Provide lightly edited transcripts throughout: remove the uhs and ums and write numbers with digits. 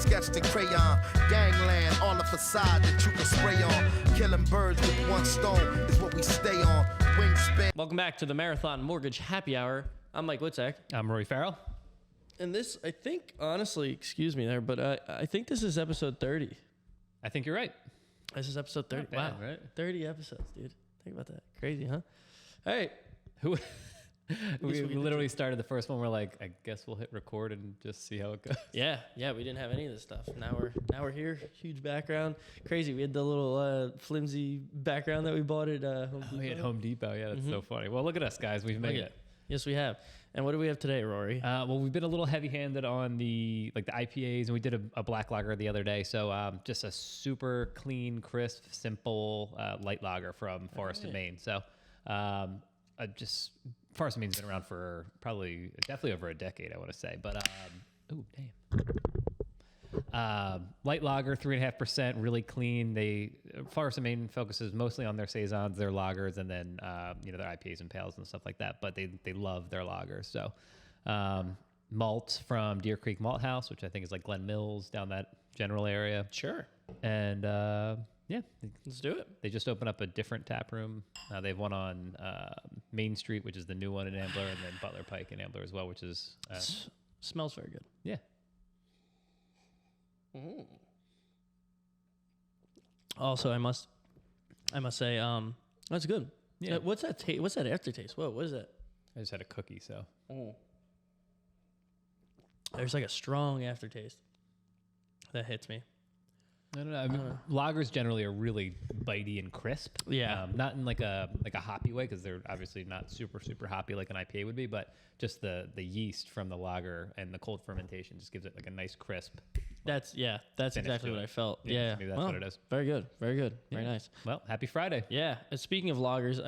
sketched in crayon. Gangland, all the facade that you can spray on. Killing birds with one stone is what we stay on. Wingspan. Welcome back to the Marathon Mortgage Happy Hour. I'm Mike Witzak. I'm Rory Farrell. And this, I think, honestly, excuse me there, but I think this is episode 30. I think you're right. This is episode 30. Not bad, wow. right? 30 episodes, dude. Think about that. Crazy, huh? All right. Who? we we literally started the first one. We're like, I guess we'll hit record and just see how it goes. Yeah, we didn't have any of this stuff. Now we're here. Huge background. Crazy. We had the little flimsy background that we bought at Home Depot. We had Home Depot. Yeah, that's so funny. Well, look at us, guys. We've made it. Yes, we have. And what do we have today, Rory? Well, we've been a little heavy-handed on the IPAs, and we did a black lager the other day. So just a super clean, crisp, simple light lager from Forest of Maine. So just Forest of Maine's been around for definitely over a decade, I want to say. But ooh, damn. Light lager, 3.5%, really clean. Forest of Maine focuses mostly on their saisons, their lagers, and then their IPAs and pales and stuff like that. But they love their lagers. So malt from Deer Creek Malt House, which I think is like Glen Mills down that general area. Sure. And Let's do it. they just opened up a different tap room. They have one on Main Street, which is the new one in Ambler, and then Butler Pike in Ambler as well, which is Smells very good. yeah. Also, I must say, that's good. Yeah. What's that taste? What's that aftertaste? Whoa, what is that? I just had a cookie, so There's like a strong aftertaste that hits me. I don't know. I mean, lagers generally are really bitey and crisp. Yeah. Not in like a hoppy way, because they're obviously not super hoppy like an IPA would be, but just the yeast from the lager and the cold fermentation just gives it like a nice crisp. That's exactly what I felt. Yeah. maybe that's what it is. Very good. Very nice. Well, happy Friday. Yeah. Speaking of lagers,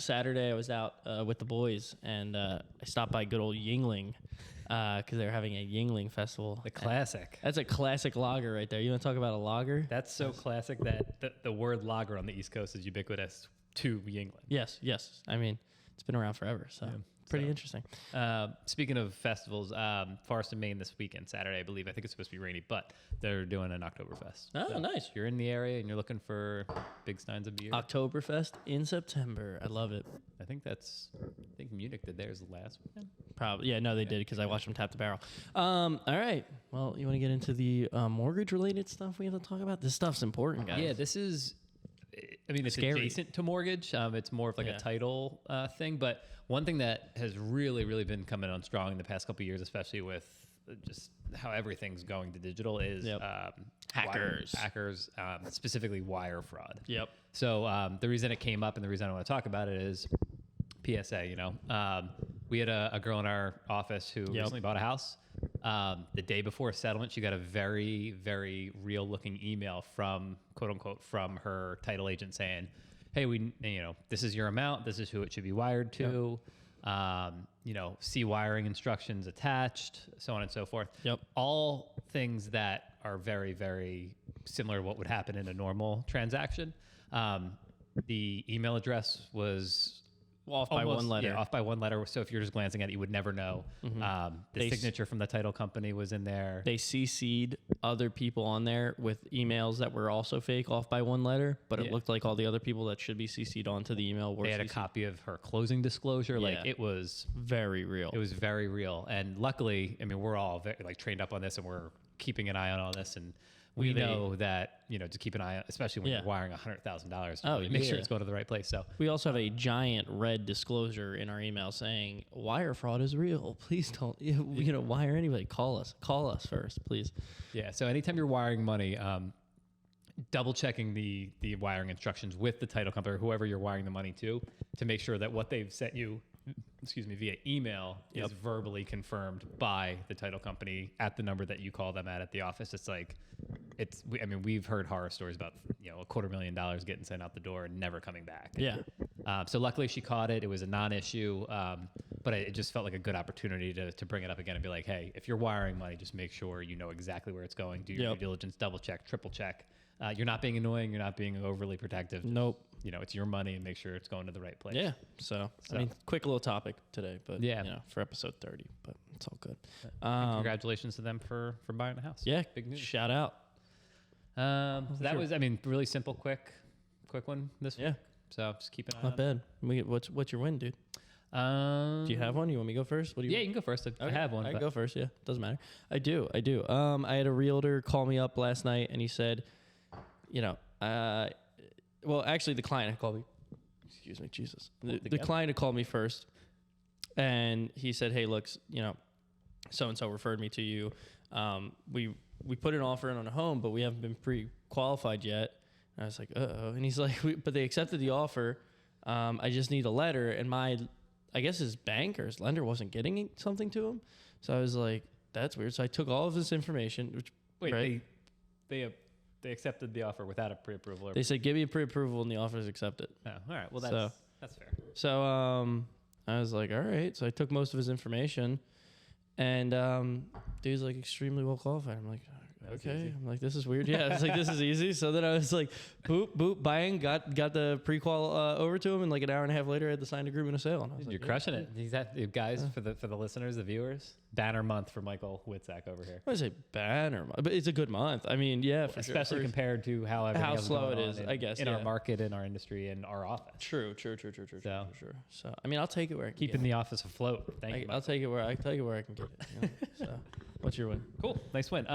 Saturday I was out with the boys and I stopped by good old Yingling because they were having a Yingling festival. The classic. That's a classic lager right there. You want to talk about a lager? That's so classic that the word lager on the East Coast is ubiquitous to Yingling. Yes. I mean, it's been around forever, so pretty interesting. Speaking of festivals, Forest of Maine this weekend, Saturday, I believe. I think it's supposed to be rainy, but they're doing an Oktoberfest. Oh, So nice. if you're in the area and you're looking for big steins of beer, Oktoberfest in September. I love it. I think Munich did theirs last weekend. Probably. Yeah, no, they did because I watched them tap the barrel. All right. Well, you want to get into the mortgage-related stuff we have to talk about? This stuff's important, guys. Yeah, this is, I mean, it's Scary. adjacent to mortgage. It's more of like Yeah. a title thing. But one thing that has really been coming on strong in the past couple of years, especially with just how everything's going to digital, is hackers, specifically wire fraud. Yep. So the reason it came up and the reason I want to talk about it is PSA. We had a girl in our office who recently bought a house. The day before settlement, she got a very, very real-looking email from, quote unquote, from her title agent saying, "Hey, this is your amount. This is who it should be wired to. See wiring instructions attached, so on and so forth." Yep. All things that are very, very similar to what would happen in a normal transaction. The email address was Off by one letter. Yeah, off by one letter. So if you're just glancing at it, you would never know. The signature from the title company was in there. They CC'd other people on there with emails that were also fake, off by one letter, but it looked like all the other people that should be CC'd onto the email were They had a CC'd. copy of her closing disclosure. Like Yeah. it was Very real. It was very real. And luckily, I mean, we're all trained up on this and we're keeping an eye on all this. And we know that, to keep an eye on, especially when you're wiring $100,000, to really make sure it's going to the right place. So we also have a giant red disclosure in our email saying wire fraud is real. Please don't, wire anybody. Call us first, please. Yeah. So anytime you're wiring money, double checking the wiring instructions with the title company or whoever you're wiring the money to make sure that what they've sent you, via email is verbally confirmed by the title company at the number that you call them at the office. We've heard horror stories about, $250,000 getting sent out the door and never coming back. Yeah. So luckily she caught it. It was a non-issue. But it just felt like a good opportunity to bring it up again and be like, hey, if you're wiring money, just make sure you know exactly where it's going. Do your due diligence, double check, triple check. You're not being annoying. You're not being overly protective. Nope. It's your money and make sure it's going to the right place. Yeah. So I mean, quick little topic today, but for episode 30, but It's all good. Congratulations to them for buying a house. Yeah, big news. shout out. So that sure. was, I mean, really simple, quick one this week. So just keep an eye on Not bad. What's your win, dude? it. Do you have one? You want me to go first? What do you? Yeah, you can go first. I have one. I but- go first. Yeah, doesn't matter. I do. I had a realtor call me up last night, and he said, well, actually, the client had called me. Excuse me, Jesus. The client had called me first, and he said, "Hey, look, so and so referred me to you. We put an offer in on a home, but we haven't been pre-qualified yet." And I was like, "Uh-oh," and he's like, "But they accepted the offer. I just need a letter," and I guess his bank or his lender wasn't getting something to him. So I was like, that's weird. So I took all of his information. Which, Wait, right? they accepted the offer without a pre-approval. They said, give me a pre-approval and the offer is accepted. Oh, all right. Well, that's fair. So I was like, all right. So I took most of his information, and dude's like extremely well qualified. I'm like, okay. I'm like, this is weird. Yeah, it's like, this is easy. So then I was like, boop, buying, got the pre-qual over to him, and like an hour and a half later, I had the signed agreement of sale. And I was You're like, crushing it. These guys, for the listeners, the viewers, banner month for Michael Witzak over here. I would say banner month, but it's a good month. I mean, yeah, for Especially sure. compared to how everything else slow going it on is, in, I guess, in yeah. our market, in our industry, in our office. True. So- So I mean, I'll take it where I can Keeping get the office afloat. Thank it. you. I'll take it where I can get it. So, what's your win? Cool. Nice win.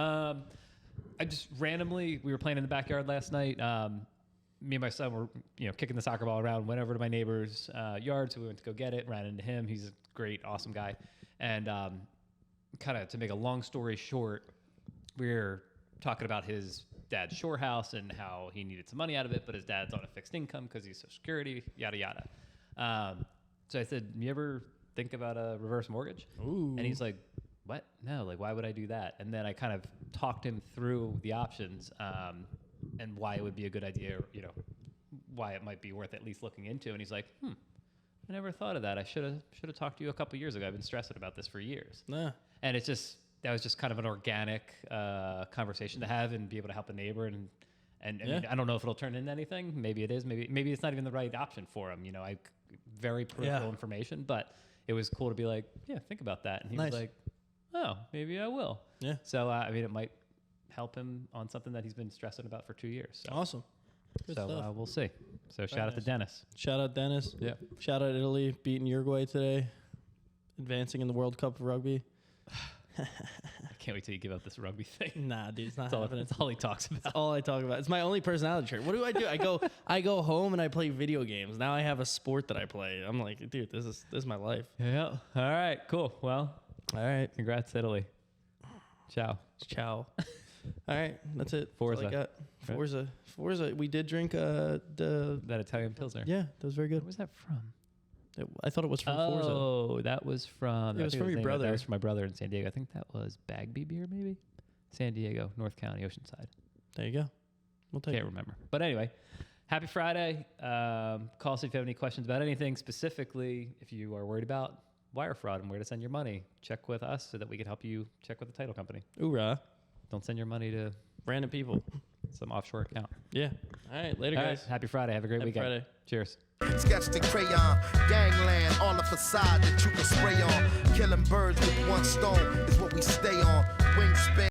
I just randomly, we were playing in the backyard last night. Me and my son were, kicking the soccer ball around, went over to my neighbor's yard. So we went to go get it, ran into him. He's a great, awesome guy. And kind of to make a long story short, we were talking about his dad's shore house and how he needed some money out of it, but his dad's on a fixed income because he's Social Security, yada, yada. So I said, you ever think about a reverse mortgage? Ooh. And he's like, what? No, like, why would I do that? And then I kind of talked him through the options and why it would be a good idea, why it might be worth at least looking into. And he's like, I never thought of that. I should have talked to you a couple years ago. I've been stressing about this for years. Nah. And that was just kind of an organic conversation to have and be able to help a neighbor. And I mean, I don't know if it'll turn into anything. Maybe it is. Maybe it's not even the right option for him. Very peripheral information, but it was cool to be like, yeah, think about that. And he was like, oh, maybe I will. Yeah. So, I mean, it might help him on something that he's been stressing about for 2 years. So, Awesome. Good stuff. We'll see. So shout out to Dennis. Shout out Dennis. Yeah. Shout out Italy beating Uruguay today, advancing in the World Cup of rugby. I can't wait till you give up this rugby thing. Nah, dude, it's not happening. That's all he talks about. That's all I talk about. It's my only personality trait. What do? I go home and I play video games. Now I have a sport that I play. I'm like, dude, this is my life. Yeah. All right. Cool. Well, All right. congrats, Italy. Ciao. Ciao. All right, that's it. Forza. That's all I got. Forza. We did drink That Italian Pilsner. Yeah, that was very good. Where was that from? I thought it was from Forza. Oh, that was from. It was from your brother. That was from my brother in San Diego. I think that was Bagby beer, maybe. San Diego, North County, Oceanside. There you go. We'll take Can't it. remember. But anyway, happy Friday. Call us if you have any questions about anything. Specifically, if you are worried about wire fraud and where to send your money, check with us so that we can help you check with the title company. Hoorah. Don't send your money to Random people. some offshore account. Yeah. All right, later, All guys. right, happy Friday. Have a great Happy weekend. Friday. Cheers. Sketch the crayon, gangland on the facade that you can spray on. Killing birds with one stone is what we stay on. Wingspan.